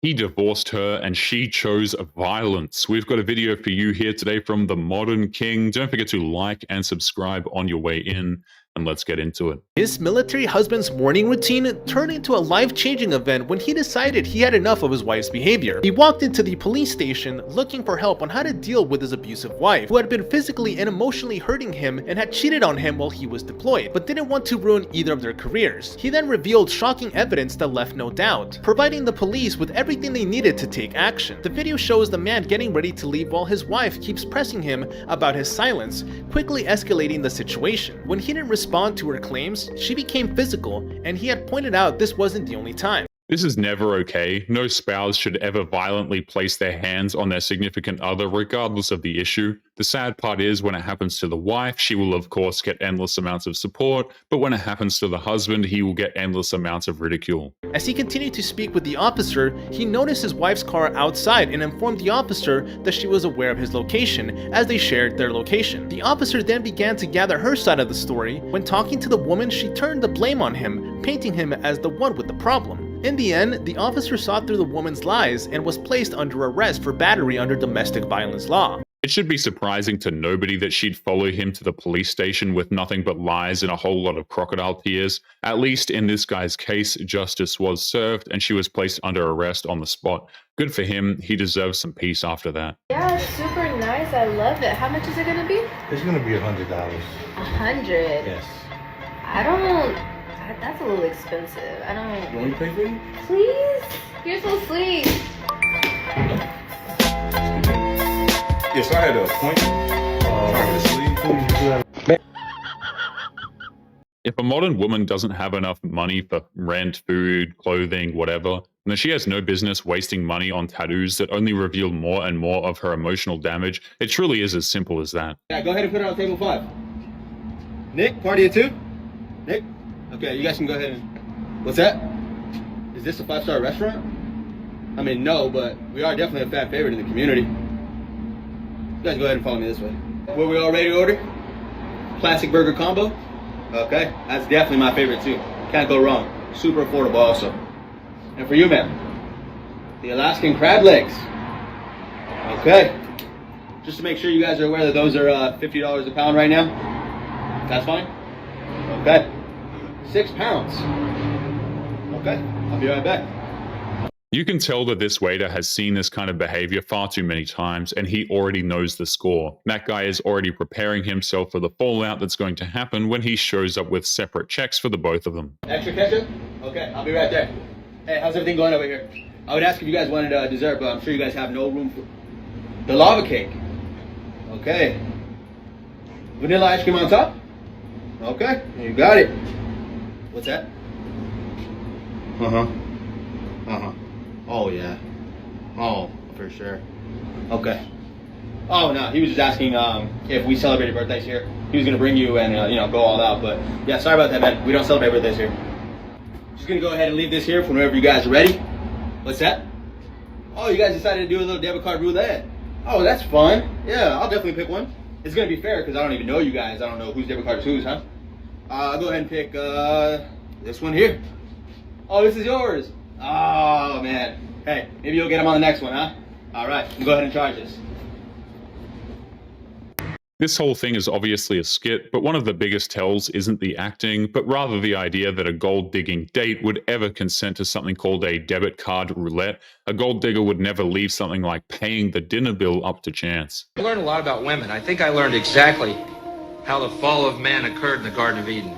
He divorced her and she chose violence. We've got a video for you here today from the Modern King. Don't forget to like and subscribe on your way in, and let's get into it. His military husband's morning routine turned into a life-changing event when he decided he had enough of his wife's behavior. He walked into the police station looking for help on how to deal with his abusive wife, who had been physically and emotionally hurting him and had cheated on him while he was deployed, but didn't want to ruin either of their careers. He then revealed shocking evidence that left no doubt, providing the police with everything they needed to take action. The video shows the man getting ready to leave while his wife keeps pressing him about his silence, quickly escalating the situation. When he didn't respond to her claims, she became physical, and he had pointed out this wasn't the only time. This is never okay. No spouse should ever violently place their hands on their significant other, regardless of the issue. The sad part is when it happens to the wife, she will of course get endless amounts of support, but when it happens to the husband, he will get endless amounts of ridicule. As he continued to speak with the officer, he noticed his wife's car outside and informed the officer that she was aware of his location as they shared their location. The officer then began to gather her side of the story. When talking to the woman, she turned the blame on him, painting him as the one with the problem. In the end, the officer saw through the woman's lies and was placed under arrest for battery under domestic violence law. It should be surprising to nobody that she'd follow him to the police station with nothing but lies and a whole lot of crocodile tears. At least in this guy's case, justice was served and she was placed under arrest on the spot. Good for him, he deserves some peace after that. Yeah, it's super nice. I love it. How much is it gonna be? It's gonna be $100. 100. Yes. I don't. That's a little expensive. I don't. You want me to pay for you? Please. You're so sweet. Yes, I had an appointment. If a modern woman doesn't have enough money for rent, food, clothing, whatever, then she has no business wasting money on tattoos that only reveal more and more of her emotional damage. It truly is as simple as that. Yeah, go ahead and put it on table 5. Nick, party of 2? Nick? Okay, you guys can go ahead and... What's that? Is this a 5-star restaurant? I mean, no, but we are definitely a fan favorite in the community. You guys go ahead and follow me this way. Were we all ready to order? Classic burger combo? Okay, that's definitely my favorite too. Can't go wrong. Super affordable also. And for you, ma'am, the Alaskan crab legs. Okay. Just to make sure you guys are aware that those are $50 a pound right now. That's fine? Okay. 6 pounds. Okay, I'll be right back. You can tell that this waiter has seen this kind of behavior far too many times and he already knows the score. That guy is already preparing himself for the fallout that's going to happen when he shows up with separate checks for the both of them. Extra ketchup? Okay, I'll be right there. Hey, how's everything going over here? I would ask if you guys wanted dessert, but I'm sure you guys have no room for... The lava cake. Okay. Vanilla ice cream on top? Okay, you got it. What's that? Uh-huh. Uh-huh. Oh, yeah. Oh, for sure. Okay. Oh, no, he was just asking if we celebrated birthdays here. He was going to bring you and, go all out. But, yeah, sorry about that, man. We don't celebrate birthdays here. Just going to go ahead and leave this here for whenever you guys are ready. What's that? Oh, you guys decided to do a little debit card roulette. Oh, that's fun. Yeah, I'll definitely pick one. It's going to be fair because I don't even know you guys. I don't know whose debit card is whose, huh? I'll go ahead and pick this one here. Oh, this is yours. Oh, man. Hey, maybe you'll get him on the next one, huh? All right, go ahead and charge this. This whole thing is obviously a skit, but one of the biggest tells isn't the acting, but rather the idea that a gold-digging date would ever consent to something called a debit card roulette. A gold digger would never leave something like paying the dinner bill up to chance. I learned a lot about women. I think I learned exactly how the fall of man occurred in the Garden of Eden.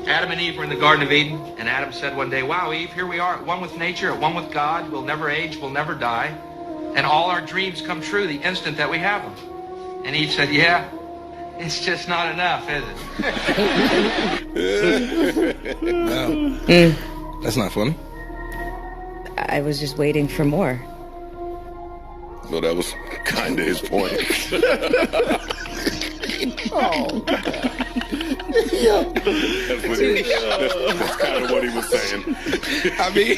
Adam and Eve were in the Garden of Eden, and Adam said one day, wow, Eve, here we are at one with nature, at one with God. We'll never age, we'll never die. And all our dreams come true the instant that we have them. And Eve said, yeah, it's just not enough, is it? No. That's not funny. I was just waiting for more. Well, that was kind of his point. Oh, yeah. That's kind of what he was saying. I mean...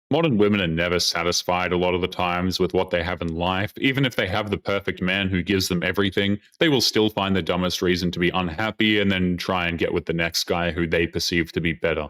Modern women are never satisfied a lot of the times with what they have in life. Even if they have the perfect man who gives them everything, they will still find the dumbest reason to be unhappy and then try and get with the next guy who they perceive to be better.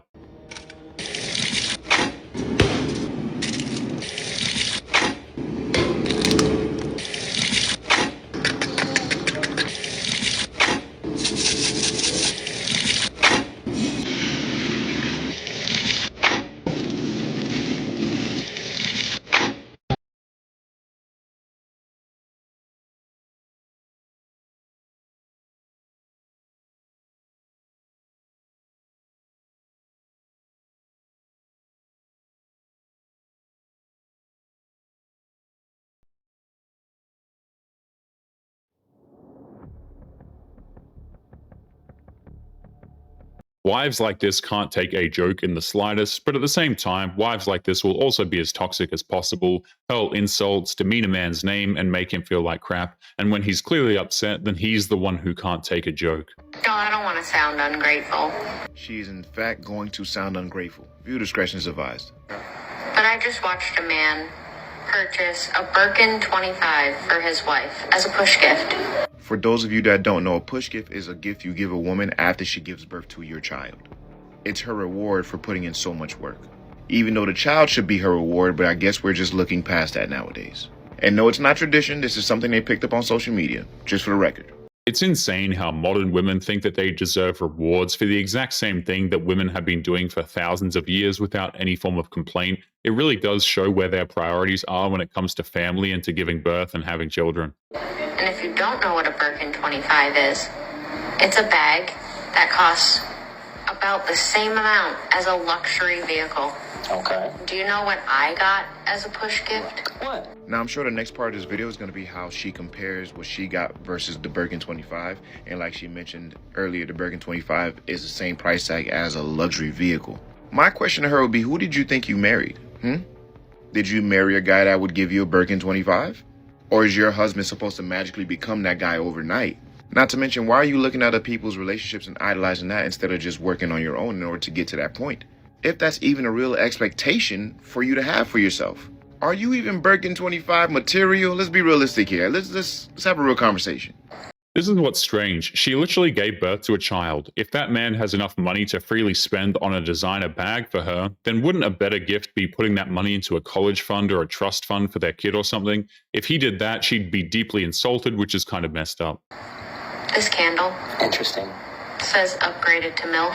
Wives like this can't take a joke in the slightest, but at the same time, wives like this will also be as toxic as possible, hurl insults, demean a man's name, and make him feel like crap. And when he's clearly upset, then he's the one who can't take a joke. No, I don't want to sound ungrateful. She is in fact going to sound ungrateful. Viewer discretion is advised. But I just watched a man purchase a Birkin 25 for his wife as a push gift. For those of you that don't know, a push gift is a gift you give a woman after she gives birth to your child. It's her reward for putting in so much work. Even though the child should be her reward, but I guess we're just looking past that nowadays. And no, it's not tradition. This is something they picked up on social media, just for the record. It's insane how modern women think that they deserve rewards for the exact same thing that women have been doing for thousands of years without any form of complaint. It really does show where their priorities are when it comes to family and to giving birth and having children. And if you don't know what a Birkin 25 is, it's a bag that costs about the same amount as a luxury vehicle. Okay. Do you know what I got as a push gift? What? Now, I'm sure the next part of this video is going to be how she compares what she got versus the Birkin 25. And like she mentioned earlier, the Birkin 25 is the same price tag as a luxury vehicle. My question to her would be, who did you think you married? Did you marry a guy that would give you a Birkin 25? Or is your husband supposed to magically become that guy overnight? Not to mention, why are you looking at other people's relationships and idolizing that instead of just working on your own in order to get to that point? If that's even a real expectation for you to have for yourself. Are you even Birkin 25 material? Let's be realistic here. Let's have a real conversation. This is what's strange. She literally gave birth to a child. If that man has enough money to freely spend on a designer bag for her, then wouldn't a better gift be putting that money into a college fund or a trust fund for their kid or something? If he did that, she'd be deeply insulted, which is kind of messed up. This candle Interesting. says upgraded to MILF.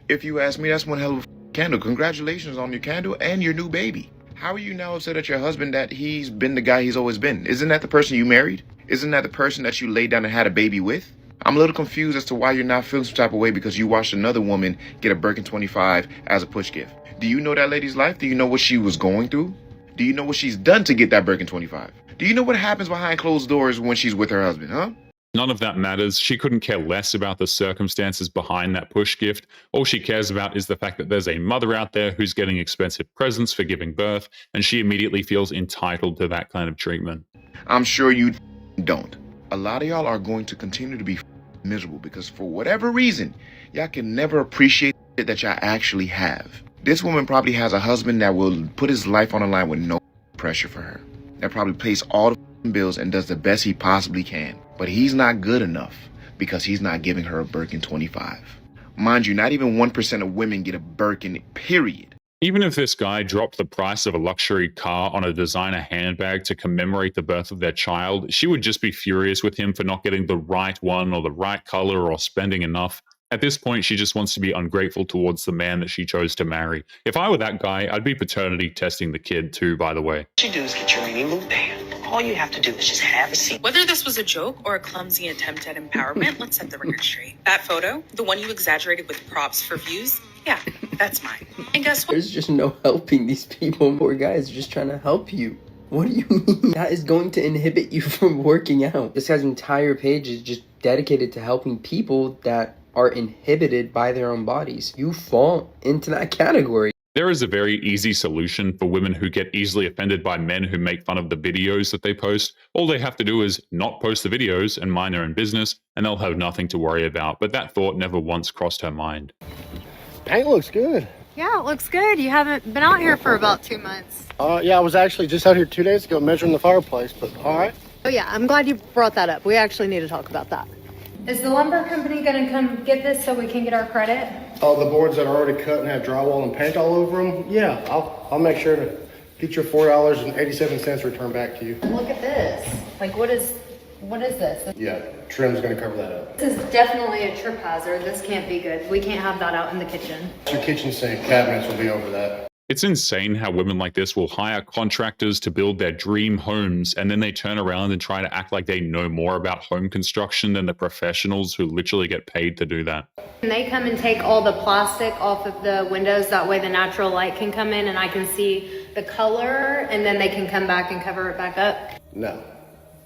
If you ask me, that's one hell of a candle. Congratulations on your candle and your new baby. How are you now upset at your husband that he's been the guy he's always been? Isn't that the person you married? Isn't that the person that you laid down and had a baby with? I'm a little confused as to why you're not feeling some type of way because you watched another woman get a Birkin 25 as a push gift. Do you know that lady's life? Do you know what she was going through? Do you know what she's done to get that Birkin 25? Do you know what happens behind closed doors when she's with her husband, huh? None of that matters. She couldn't care less about the circumstances behind that push gift. All she cares about is the fact that there's a mother out there who's getting expensive presents for giving birth, and she immediately feels entitled to that kind of treatment. I'm sure you don't. A lot of y'all are going to continue to be miserable because for whatever reason, y'all can never appreciate it that y'all actually have. This woman probably has a husband that will put his life on the line with no pressure for her. That probably pays all the bills and does the best he possibly can. But he's not good enough because he's not giving her a Birkin 25. Mind you, not even 1% of women get a Birkin, period. Even if this guy dropped the price of a luxury car on a designer handbag to commemorate the birth of their child, she would just be furious with him for not getting the right one or the right color or spending enough. At this point, she just wants to be ungrateful towards the man that she chose to marry. If I were that guy, I'd be paternity testing the kid too, by the way. What you do is get your meaning loop band. All you have to do is just have a seat. Whether this was a joke or a clumsy attempt at empowerment, let's set the record straight. That photo, the one you exaggerated with props for views, yeah, that's mine. And guess what? There's just no helping these people. Poor guys are just trying to help you. What do you mean? That is going to inhibit you from working out. This guy's entire page is just dedicated to helping people that are inhibited by their own bodies. You fall into that category. There is a very easy solution for women who get easily offended by men who make fun of the videos that they post. All they have to do is not post the videos and mind their own business, and they'll have nothing to worry about. But that thought never once crossed her mind. Paint looks good. Yeah, it looks good. You haven't been out here for about 2 months. Yeah, I was actually just out here 2 days ago measuring the fireplace, but all right. Oh yeah, I'm glad you brought that up. We actually need to talk about that. Is the lumber company gonna come get this so we can get our credit? Oh, the boards that are already cut and have drywall and paint all over them? Yeah, I'll make sure to get your $4.87 returned back to you. Look at this. Like, what is this? Yeah, trim's gonna cover that up. This is definitely a trip hazard. This can't be good. We can't have that out in the kitchen. Your kitchen sink cabinets will be over that. It's insane how women like this will hire contractors to build their dream homes, and then they turn around and try to act like they know more about home construction than the professionals who literally get paid to do that. Can they come and take all the plastic off of the windows? That way the natural light can come in and I can see the color, and then they can come back and cover it back up? No.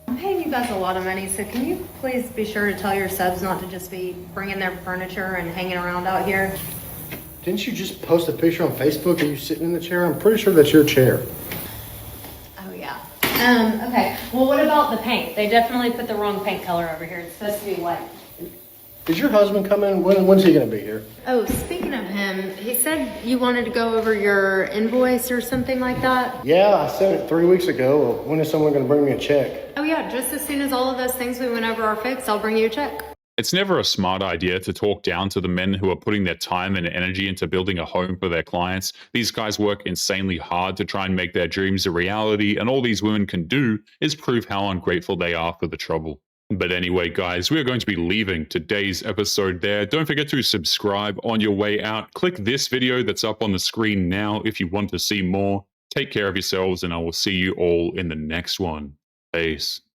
I'm paying you guys a lot of money, so can you please be sure to tell your subs not to just be bringing their furniture and hanging around out here? Didn't you just post a picture on Facebook of you sitting in the chair? I'm pretty sure that's your chair. Oh, yeah. Okay. Well, what about the paint? They definitely put the wrong paint color over here. It's supposed to be white. Is your husband coming? When's he gonna be here? Oh, speaking of him, he said you wanted to go over your invoice or something like that. Yeah, I sent it 3 weeks ago. When is someone gonna bring me a check? Oh, yeah. Just as soon as all of those things we went over are fixed, I'll bring you a check. It's never a smart idea to talk down to the men who are putting their time and energy into building a home for their clients. These guys work insanely hard to try and make their dreams a reality, and all these women can do is prove how ungrateful they are for the trouble. But anyway, guys, we are going to be leaving today's episode there. Don't forget to subscribe on your way out. Click this video that's up on the screen now if you want to see more. Take care of yourselves, and I will see you all in the next one. Peace.